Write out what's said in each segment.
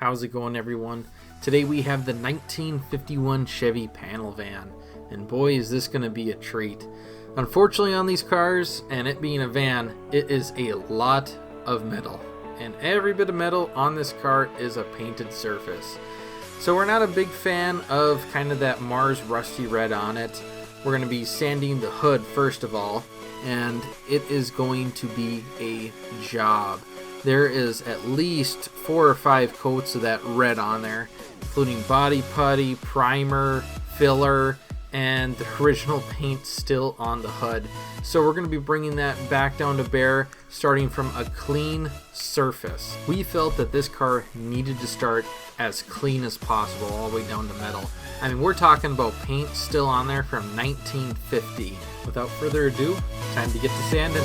How's it going, everyone? Today we have the 1951 Chevy panel van, and boy is this going to be a treat. Unfortunately, on these cars, and it being a van, it is a lot of metal, and every bit of metal on this car is a painted surface. So we're not a big fan of kind of that Mars rusty red on it. We're going to be sanding the hood first of all, and it is going to be a job. There is at least 4 or 5 coats of that red on there, including body putty, primer, filler, and the original paint still on the hood. So we're going to be bringing that back down to bare, starting from a clean surface. We felt that this car needed to start as clean as possible all the way down to metal. I mean, we're talking about paint still on there from 1950. Without further ado, time to get to sanding.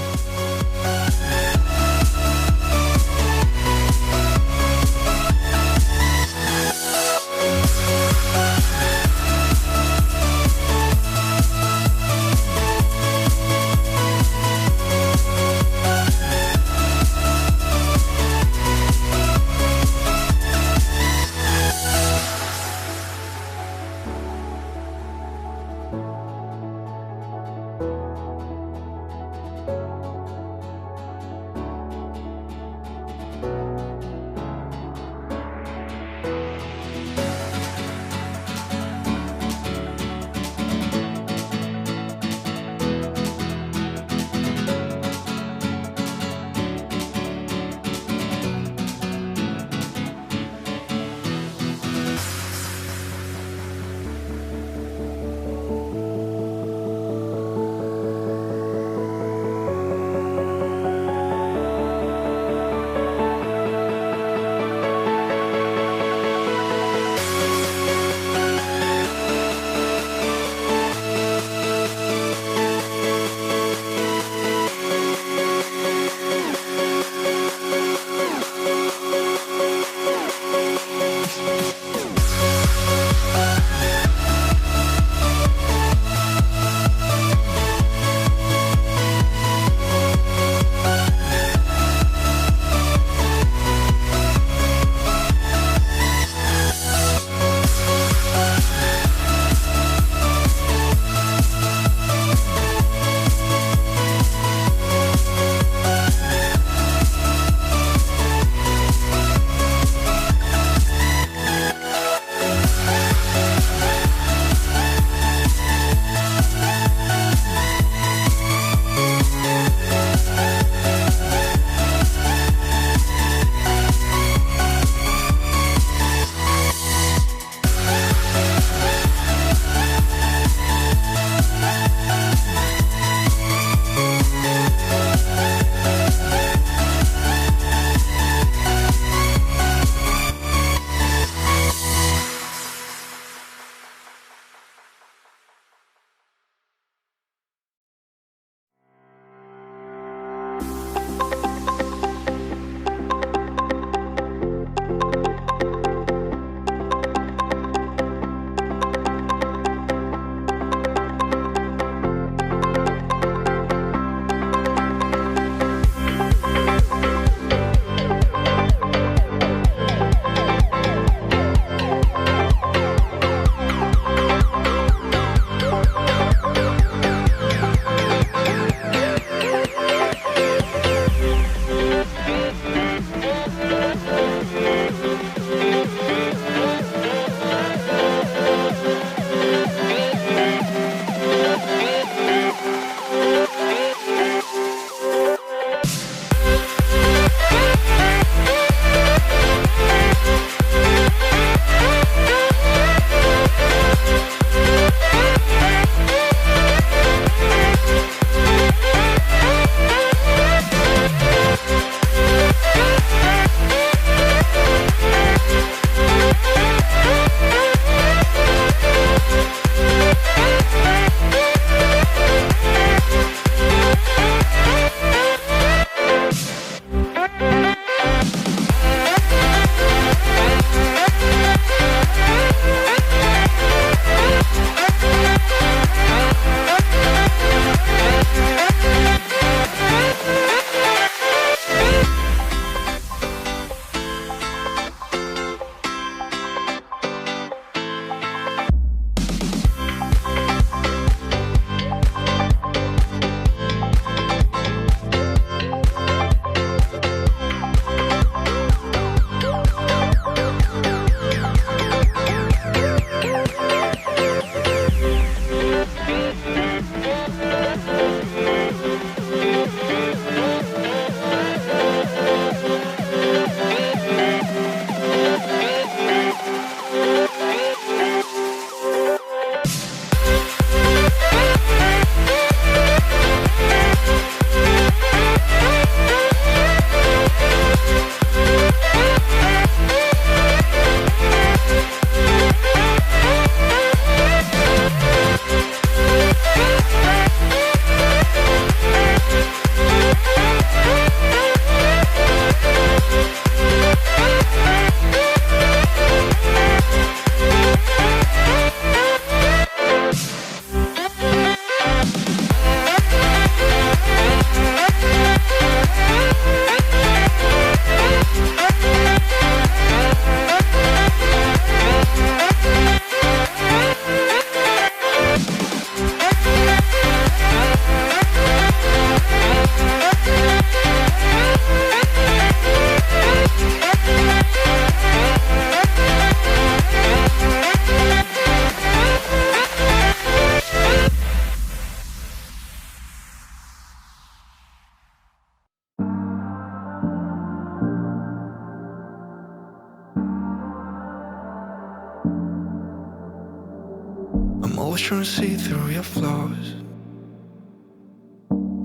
always trying to see through your flaws,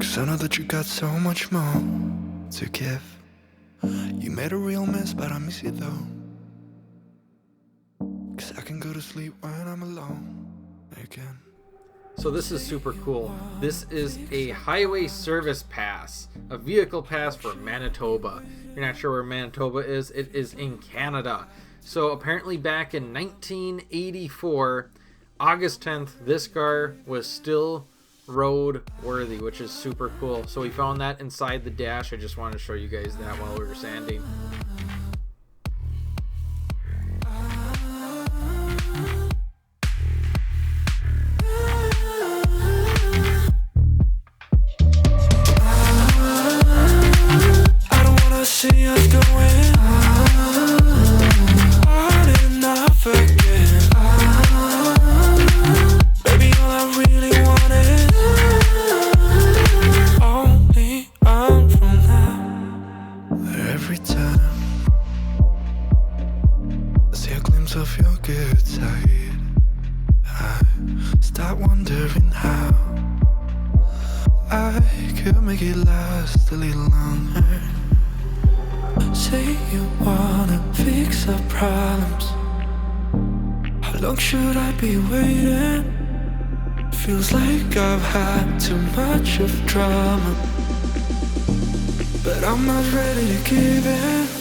'cause I know that you got so much more to give. You made a real mess, but I miss you though, 'cause I can go to sleep when I'm alone again. So this is super cool. This is a highway service pass, a vehicle pass for Manitoba. You're not sure where Manitoba is? It is in Canada. So apparently back in 1984, August 10th, this car was still road worthy, which is super cool. So we found that inside the dash. I just wanted to show you guys that while we were sanding. See us going on and off again. Baby, all I really want is only on from that. Every time I see a glimpse of your good side, I start wondering how I could make it last a little longer. Say you wanna fix our problems. How long should I be waiting? Feels like I've had too much of drama, but I'm not ready to give in.